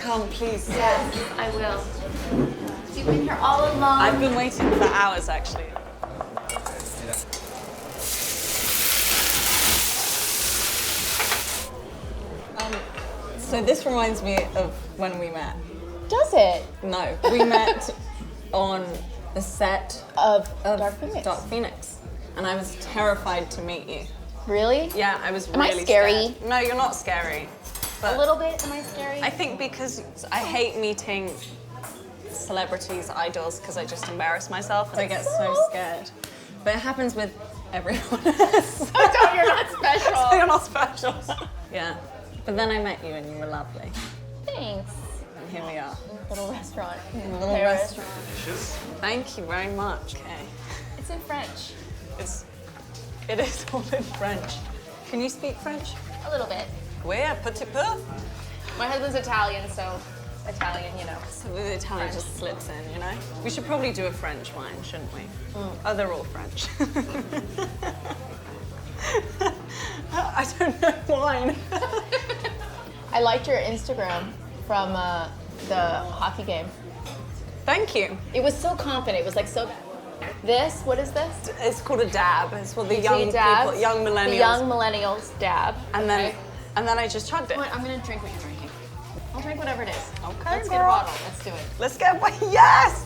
Come, please. Yes, I will. You've been here all along. I've been waiting for hours, actually. So this reminds me of when we met. Does it? No, we met on the set Of Dark Phoenix. Dark Phoenix, and I was terrified to meet you. Really? Yeah, I was Am I really scary? scared. No, you're not scary. But A little bit. Am I scary? I think because I hate meeting celebrities, idols, because I just embarrass myself and I get so scared. But it happens with everyone else. Oh, you're not special. You're not special. Yeah. But then I met you and you were lovely. Thanks. And here we are. Little restaurant. Little restaurant. Thank you very much. Okay. It's in French. It is all in French. Can you speak French? A little bit. Oui, un petit peu. My husband's Italian, so Italian, you know. So the Italian just slips in, you know? We should probably do a French wine, shouldn't we? Oh, they're all French. I don't know wine. I liked your Instagram from the hockey game. Thank you. It was so confident. It was like so. This, what is this? It's called a dab. It's for the So young you dab, people, young millennials. The young millennials dab. And then I just chugged it. Wait, I'm gonna drink what you're drinking. I'll drink whatever it is. Okay, Let's get a girl. bottle. Let's do it. Let's get one. Yes!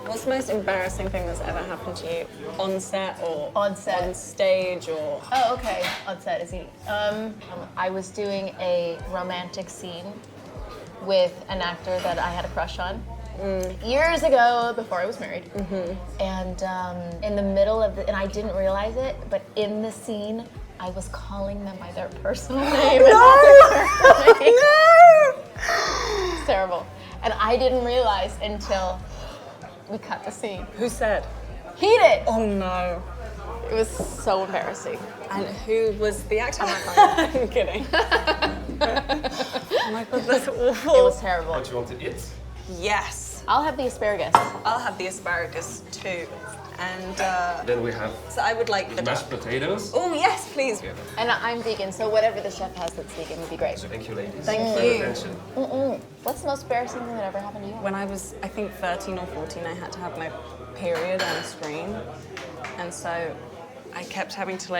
What's the most embarrassing thing that's ever happened to you on set or On set. on stage or? Oh, okay. On set, is he? I was doing a romantic scene with an actor that I had a crush on years ago before I was married. And in the middle of and I didn't realize it, but in the scene, I was calling them by their personal name. No! It's terrible. And I didn't realize until we cut the scene. Who said? He did. Oh no. It was so embarrassing. And who was the actor? I'm kidding. Oh my god, that's awful. It was terrible. What you want to eat? Yes. I'll have the asparagus. I'll have the asparagus too. And Then we have so I would like the mashed potatoes. Oh yes, please. And I'm vegan, so whatever the chef has that's vegan would be great. Thank you, ladies. Thank for you. your attention. What's the most embarrassing thing that ever happened to you? When I was, I think 13 or 14, I had to have my period on screen. And so I kept having to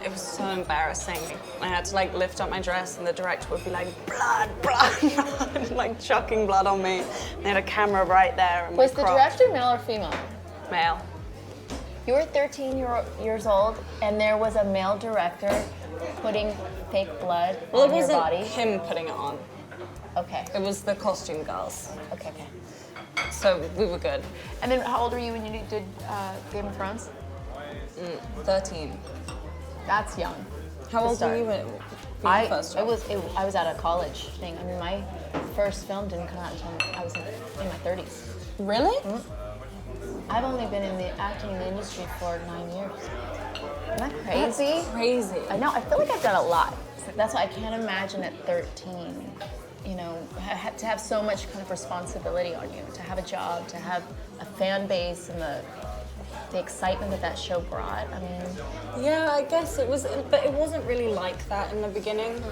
it was so embarrassing. I had to lift up my dress and the director would be like, blood, blood, blood, like chucking blood on me. They had a camera right there. And Was the director male or female? Male. You were 13 years old, and there was a male director putting fake blood Well, it on your wasn't body? him putting it on. Okay, It was the costume girls. okay. So we were good. And then how old were you when you did Game of Thrones? 13. That's young. How To old start. were you when I first was at a college thing. I mean, my first film didn't come out until I was in my 30s. Really? I've only been in the acting industry for 9 years. Isn't that crazy? That's crazy. I know. I feel like I've done a lot. That's why I can't imagine at 13, to have so much kind of responsibility on you, to have a job, to have a fan base, and the excitement that show brought. I mean, Yeah, I guess it was, but it wasn't really like that in the beginning.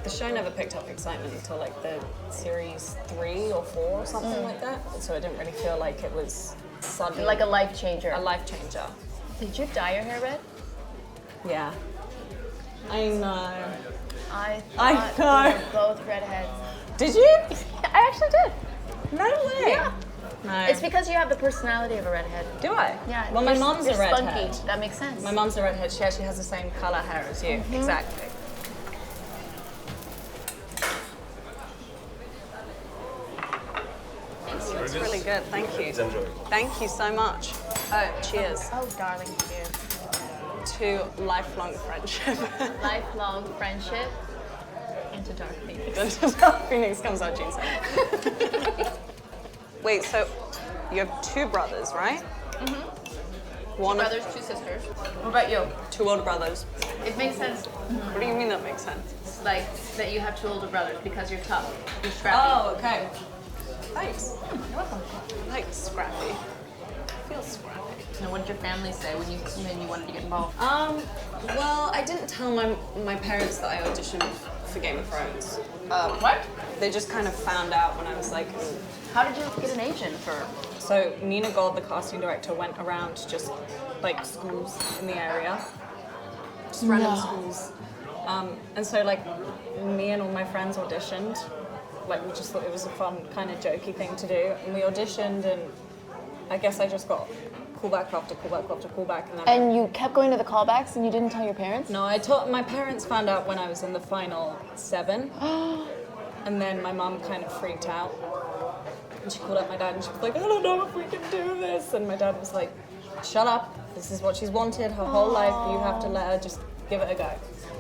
The show never picked up excitement until the series 3 or 4 or something like that. So it didn't really feel like it was sudden. like a life changer. a life changer. Did you dye your hair red? Yeah. I know. I I thought know. we were both redheads. Did you? I actually did. No way. Yeah. No. It's because you have the personality of a redhead. Do I? Yeah. Well, my you're- mom's you're a redhead. spunky. That makes sense. My mom's a redhead. She actually has the same color hair as you. Exactly. It's really good. Thank you. Please enjoy. Thank you so much. Oh, cheers Oh, darling, cheers. to lifelong friendship. Lifelong friendship into Dark Phoenix. Phoenix comes out June 7th. Wait, so you have 2 brothers, right? Mm-hmm. One 2 brothers, 2 sisters. What about you? 2 older brothers. It makes sense. What do you mean that makes sense? Like that you have 2 older brothers because you're tough. You're scrappy. Oh, okay. Thanks. You're welcome. I like scrappy. I feel scrappy. Now, what did your family say when you wanted to get involved? Well, I didn't tell my parents that I auditioned for Game of Thrones. What? They just kind of found out when I was like. How did you get an agent for? So Nina Gold, the casting director, went around just like schools in the area, just random schools, and so like me and all my friends auditioned. Like we just thought it was a fun kind of jokey thing to do, and we auditioned, and I guess I just got callback after callback after callback, and then. And you kept going to the callbacks, and you didn't tell your parents? No, my parents found out when I was in the final 7, and then my mum kind of freaked out. And she called up my dad and she was like, I don't know if we can do this. And my dad was like, shut up. This is what she's wanted her whole life. You have to let her just give it a go.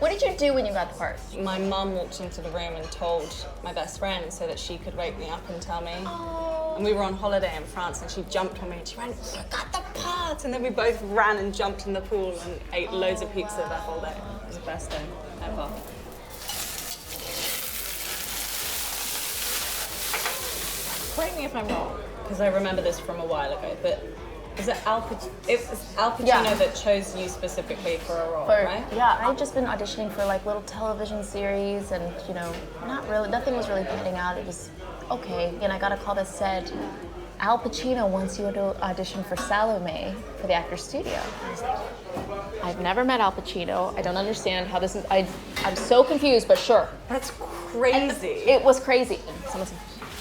What did you do when you got the part? My mum walked into the room and told my best friend so that she could wake me up and tell me. Oh. And we were on holiday in France and she jumped on me and she went, you got the part. And then we both ran and jumped in the pool and ate loads of pizza that whole day. It was the best day ever. Correct me if I'm wrong, because I remember this from a while ago, but is it it was Al Pacino that chose you specifically for a role, right? Yeah, I've just been auditioning for like little television series and, nothing was really panning out. It was okay. And I got a call that said, Al Pacino wants you to audition for Salome for the Actors Studio. I was like, I've never met Al Pacino. I don't understand how this is, I'm so confused, but sure. That's crazy. It was crazy. And someone said,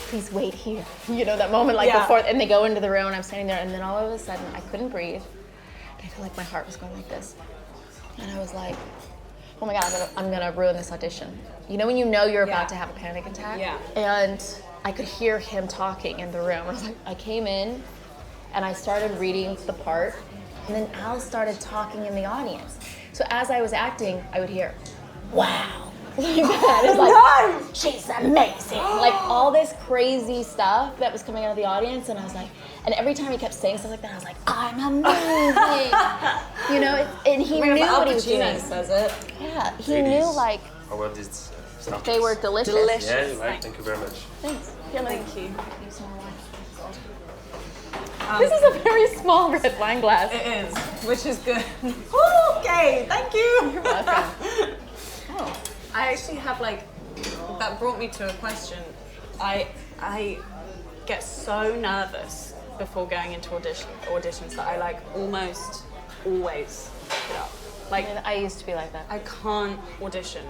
please wait here. You know, that moment before, and they go into the room and I'm standing there and then all of a sudden I couldn't breathe. And I felt like my heart was going like this. And I was like, oh my God, I'm gonna ruin this audition. You know when you know you're about to have a panic attack? Yeah. And I could hear him talking in the room. I was like, I came in and I started reading the part and then Al started talking in the audience. So as I was acting, I would hear, wow. Like that. It's like, she's amazing. Like all this crazy stuff that was coming out of the audience, and I was like, and every time he kept saying stuff like that, I was like, I'm amazing. And he knew what he was doing. Says it. Yeah, he knew like. How well did it start? They were delicious. Yeah, you like. Thank you very much. Thanks. Thank you. This is a very small red wine glass. It is, which is good. Okay, thank you. You're welcome. Oh. I actually have that brought me to a question. I get so nervous before going into auditions that I almost always pick it up. I used to be like that. I can't audition.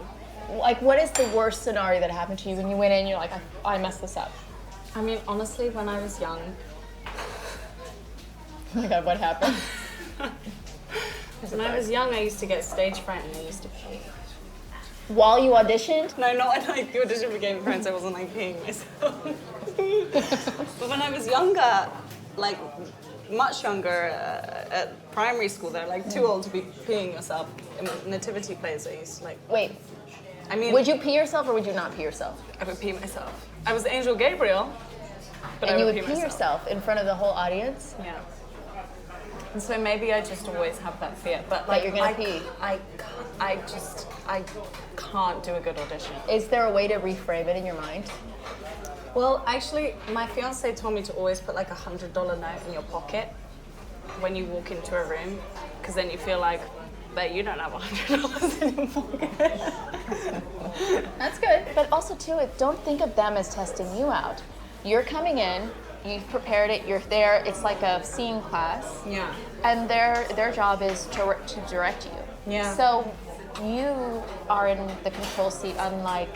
Like, what is the worst scenario that happened to you when you went in and you're like, I messed this up? I mean, honestly, when I was young. Oh my God, what happened? When I was young, I used to get stage fright and I used to pee. While you auditioned? No, not when I auditioned for Game of Thrones, I wasn't peeing myself. But when I was younger, much younger, at primary school, they're too old to be peeing yourself. In nativity plays, I used to Wait. I mean, would you pee yourself or would you not pee yourself? I would pee myself. I was Angel Gabriel, but and I would you would pee myself. yourself in front of the whole audience? Yeah. And so maybe I just always have that fear. But that you're gonna pee. I can't do a good audition. Is there a way to reframe it in your mind? Well, actually, my fiance told me to always put a $100 note in your pocket when you walk into a room, because then you feel like, but you don't have $100 in your pocket. That's good. But also too, don't think of them as testing you out. You're coming in, you've prepared it, you're there, it's like a scene class. Yeah. And their job is to direct you. Yeah. So you are in the control seat unlike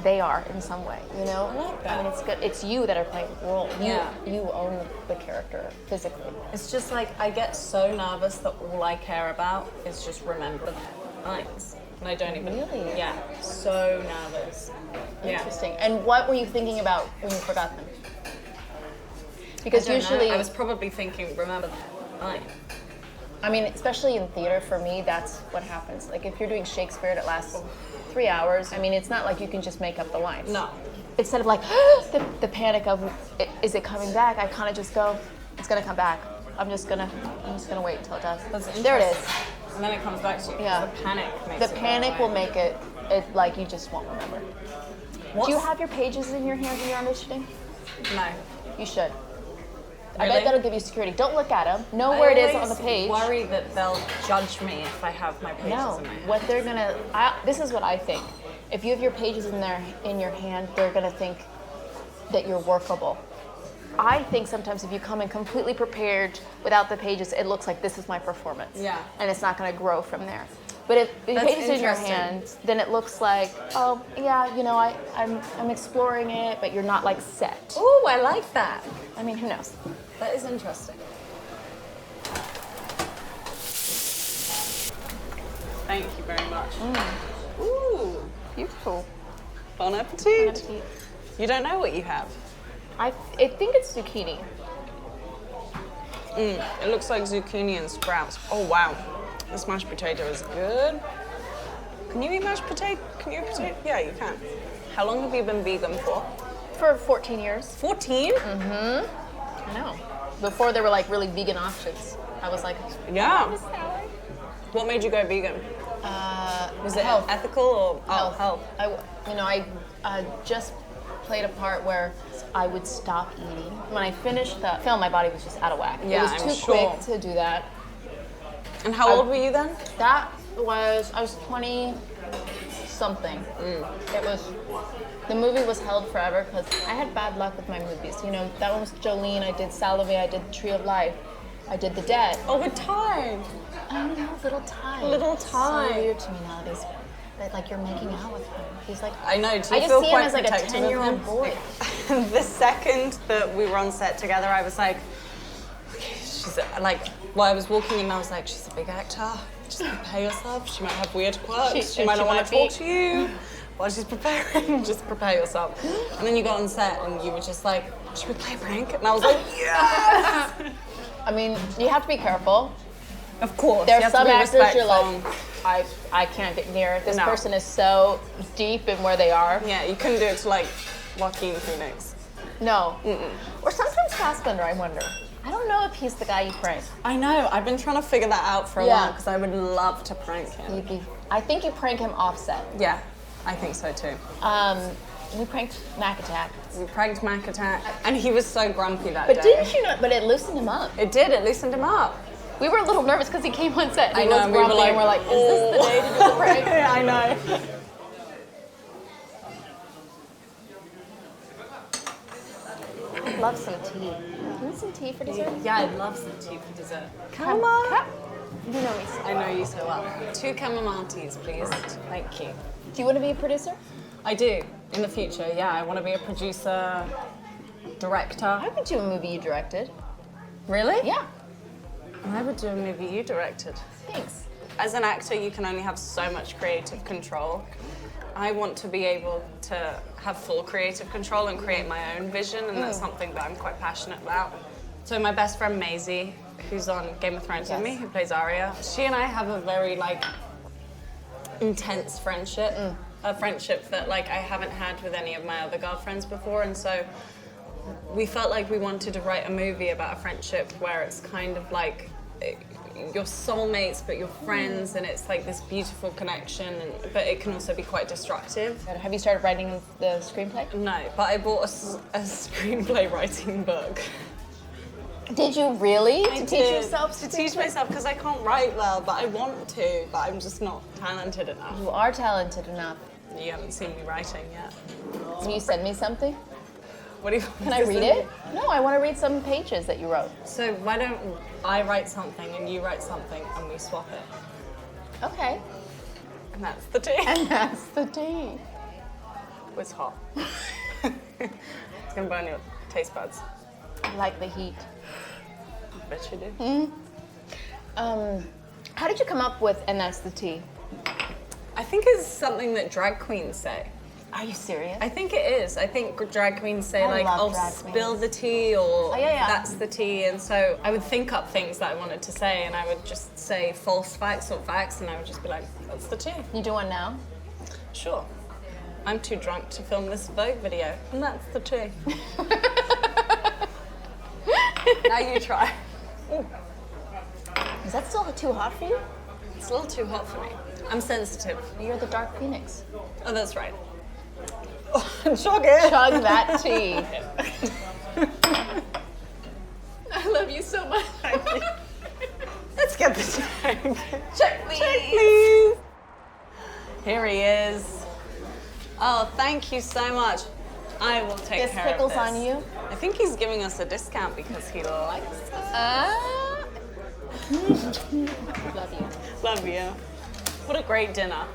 they are in some way, I like that. I mean, it's good. It's you that are playing the role. Yeah. You own the character physically. It's just I get so nervous that all I care about is just remember the lines. And I don't even... Really? Yeah. So nervous. Yeah. Interesting. And what were you thinking about when you forgot them? Because I don't usually... know. I was probably thinking, remember the line. I mean, especially in theater, for me, that's what happens. If you're doing Shakespeare, it lasts 3 hours. I mean, it's not like you can just make up the lines. No. instead of like the panic of is it coming back, I kind of just go, it's gonna come back. I'm just gonna wait until it does. There it is. And then it comes back to you. Yeah. The panic makes The it go panic away. will make it like you just won't remember. Do you have your pages in your hand when you're auditioning? No. You should. I Really? bet that'll give you security. Don't look at them. Know where it is on the page. I worry that they'll judge me if I have my pages No, in my hand. what they're gonna. This is what I think. If you have your pages in your hand, they're gonna think that you're workable. I think sometimes if you come in completely prepared without the pages, it looks like this is my performance. Yeah. And it's not gonna grow from there. But if the That's pages in your interesting. hand, then it looks like, oh yeah, I'm exploring it, but you're not like set. Ooh, I like that. I mean, who knows? That is interesting. Thank you very much. Ooh, Beautiful. bon appetit. You don't know what you have. I think it's zucchini. It looks like zucchini and sprouts. Oh wow, this mashed potato is good. Can you eat mashed potato? Can you eat potato? Yeah, you can. How long have you been vegan for? For 14 years. 14? I know. Before there were like really vegan options, I was like, Yeah. "What is that?" What made you go vegan? Was it health. ethical or Health. I just played a part where I would stop eating. When I finished the film, my body was just out of whack. Yeah, it was I'm too sure. quick to do that. And how old were you then? I was 20 something. The movie was held forever because I had bad luck with my movies. You know, that one was Jolene, I did Salome, I did Tree of Life, I did The Dead. Oh, with time. I know, Little Ty. Little So Ty. weird to me nowadays that like you're making out with him. He's like, I know. Do you I just feel see him quite as like a protective of 10-year-old him? boy. The second that we were on set together, I was like, okay, she's like, well, I was walking in and I was like, she's a big actor. Just prepare yourself. She might have weird quirks. She might not want to talk to you while she's preparing. Just prepare yourself. And then you got on set and you were just like, should we play a prank? And I was like, yes! I mean, you have to be careful. Of course. There's you have to some be actors you're respectful. like, I can't get near it. This No. person is so deep in where they are. Yeah, you couldn't do it to like Joaquin Phoenix. No. Or sometimes Fassbender, I wonder. I don't know if he's the guy you prank. I know. I've been trying to figure that out for a Yeah. while because I would love to prank him. I think you prank him offset. Yeah, I think so too. We pranked Mac Attack. We pranked Mac Attack, and he was so grumpy that But day. didn't you know? But it loosened him up. It did. It loosened him up. We were a little nervous because he came on set. And I he know. was And we were grumpy, like, and we're like, is this the day to do the prank? Yeah, I know. I love some tea. You want some tea for dessert? Yeah, I'd love some tea for dessert. Come on. You know me. I know you so well. 2 chamomile teas, please. Thank you. Do you want to be a producer? I do. In the future, yeah. I want to be a producer, director. I would do a movie you directed. Really? Yeah. I would do a movie you directed. Thanks. As an actor, you can only have so much creative control. I want to be able to have full creative control and create my own vision, and that's something that I'm quite passionate about. So my best friend Maisie, who's on Game of Thrones with me, who plays Arya, she and I have a very intense friendship, a friendship that I haven't had with any of my other girlfriends before, and so we felt like we wanted to write a movie about a friendship where it's kind of like your soulmates but you're friends, and it's like this beautiful connection, but it can also be quite destructive. Have you started writing the screenplay? No, but I bought a screenplay writing book. Did you really? I To did. teach yourself To teach myself, because I can't write well, but I want to, but I'm just not talented enough. You are talented enough. You haven't seen me writing yet. Can you send me something? What do you Can I read it? No, I want to read some pages that you wrote. So why don't I write something and you write something and we swap it? Okay. And that's the tea. And that's the tea. It's hot. It's gonna burn your taste buds. I like the heat. I bet you do. How did you come up with "and that's the tea"? I think it's something that drag queens say. Are you serious? I think it is. I think drag queens say I love oh, drag spill queens. the tea, or yeah. that's the tea. And so I would think up things that I wanted to say, and I would just say false facts or facts, and I would just be like, that's the tea. You do one now? Sure. I'm too drunk to film this Vogue video, and that's the truth. Now you try. Is that still too hot for you? It's a little too hot for me. I'm sensitive. You're the Dark Phoenix. Oh, that's right. Chug it. Chug that tea. I love you so much. Let's get the tag. Check, please. Check, please. Here he is. Oh, thank you so much. I will take This care of pickle's this. on you. I think he's giving us a discount because he likes us. Love you. Love you. What a great dinner.